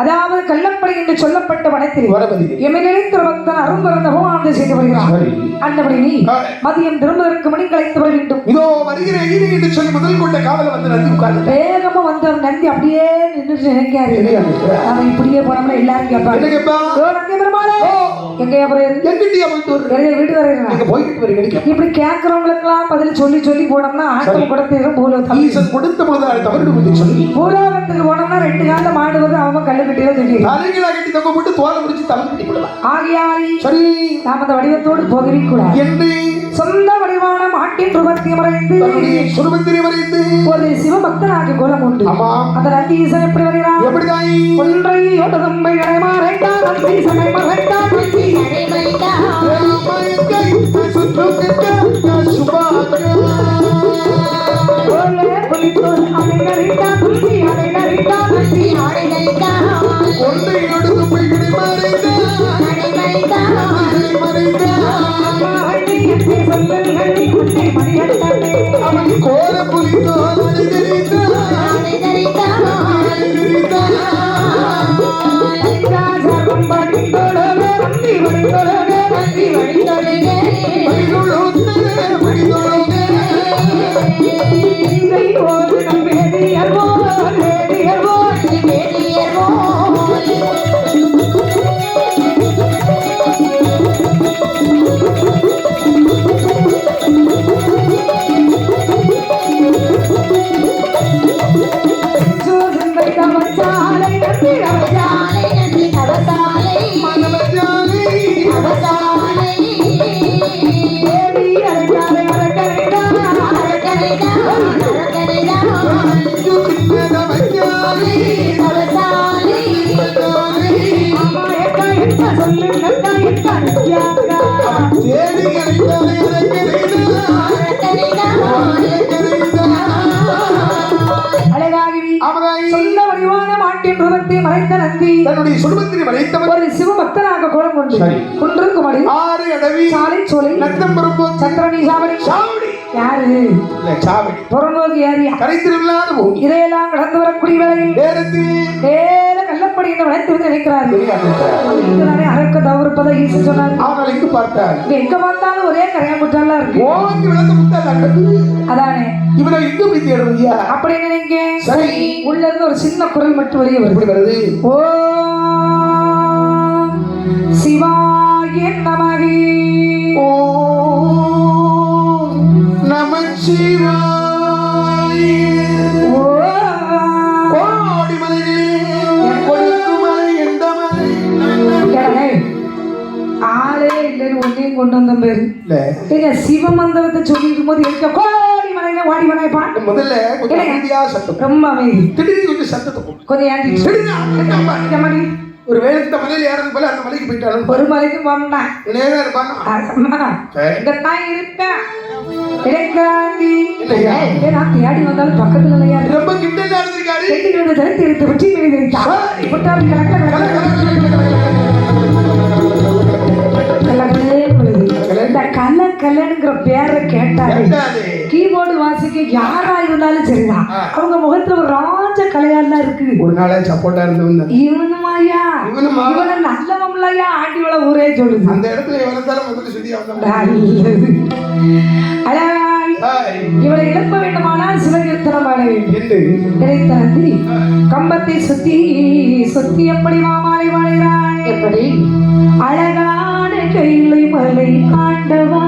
அதாவது கள்ளப்படை என்று சொல்லப்பட்ட வனத்தில் எம்மிலிருந்து பக்தன் அரும்பரந்த ஹோமானந்த செய்து வருகிறார். அந்தபடி நீ மதியம் திரும்பதற்கு மணி கலைத்து வர வேண்டும். இதோ வருகிறேன் என்று சொல்லி முதல் கொண்ட காவல வந்து நந்தி உட்கார்ந்து வேகமா வந்து அவன் நந்தி அப்படியே நின்று நினைக்காரு. அவன் இப்படியே போனோம்னா எல்லாரும் கேட்பாங்க, நந்தி பெருமாளே எங்கயா வீடு வரையிறான். இப்படி கேட்கறவங்களுக்கு எல்லாம் பதில் சொல்லி சொல்லி போனோம்னா ஆட்டம் கொடுத்துரும். பூலோகத்துக்கு போனோம்னா 2 கால மாடு வந்து அவன் கல்லு கட்டியோ தெரியும். நாம அந்த வடிவத்தோடு போகவே கூடாது. சொந்த வடிவான மாட்டின் ரூபத்தை மறைந்து ஒரு சிவபக்தனாக கோலம் உண்டு. அந்த நந்தி ஈசன் எப்படி வருகிறான்? ஒன்றை ஒட்டதம்பை மறைந்தான் நந்தி ஈசனை மறைந்தான் கோல புலித்தோ தன்னுடைய சுடுபத்திரி மறைத்தவர் ஒரு சிவபக்தனாக கோலம் கொண்டு குன்றுக்குமடி 6 அடவி சாலை சோலை நத்தம்பரும்பு சந்திரனி சாவடி சாவடி யாரு இல்ல சாவடி புறநோக்கி ஏரியா கரைத்திருவில்லாத பூமி இதையெல்லாம் கடந்து வரக்கூடிய வேளையில் நேர கள்ளப்படி என்று வளைத்து நினைக்கிறார்கள். அரக்க தவறுப்பதை ஈசன் சொன்னார். அவர்கள் எங்கு பார்த்தார்? எங்க பார்த்தாலும் ஒரே கரையாம்புற்றெல்லாம் இருக்கு. ஓங்கி விளக்க முட்டாள் அதானே இவனை எங்கு போய் தேடுறியா அப்படி நினைங்க. சரி உள்ள இருந்து ஒரு சின்ன குரல் மட்டும் வெளியே வருது. ஓ சிவாய நமகே. ஓ நம சிவாய. ஓ கோடி மலைகளே கொடுக்குமலை எந்த மலை ஆளே இல்லைன்னு ஒன்னையும் கொண்டு வந்த பேரு இல்ல சிவமந்திரத்தை சொல்லிருக்கும் போது இருக்க கோடி மலையில வாடி மலைப்பா முதல்ல சத்தம் ரொம்ப அமைதி திடீர்னு கொஞ்சம் சத்தத்தை கொஞ்சம் ஏந்தி ஒரு வேலைக்கு மலையில ஏறது போல அந்த மலைக்கு போயிட்டாலும் ஒரு மலைக்கு போனா நேரா இருப்பாங்க இங்கத்தான் இருப்பேன் தேடி வந்தாலும் பக்கத்துல இல்லையா ரொம்ப கிட்ட நடந்திருக்காரு எடுத்து வெற்றி கல்ல கல்லனுங்கிற பேரை கேட்டாரு கீபோர்டு வாசிக்க யாரா இருந்தாலும் சரிதான் அவங்க முகத்துல ஒரு ராஜ கலையாலாம் இருக்கு. ஒரு நாளே சப்போர்ட்டா இருந்தவங்க இவனுமாயா இவனை நல்லவங்களா ஆண்டிவள ஊரே சொல்லுது. அந்த இடத்துல இவனத்தாலும் முதல்ல சொல்லி இவரை எழுப்ப வேண்டுமானால் சிவகீர்த்தனம் பாட வேண்டும் நினைத்த நந்தி கம்பத்தை சுத்தி சுத்தி எப்படி மாமாலை வாழைகிறாய் எப்படி அழகான கைலை மலை ஆண்டவா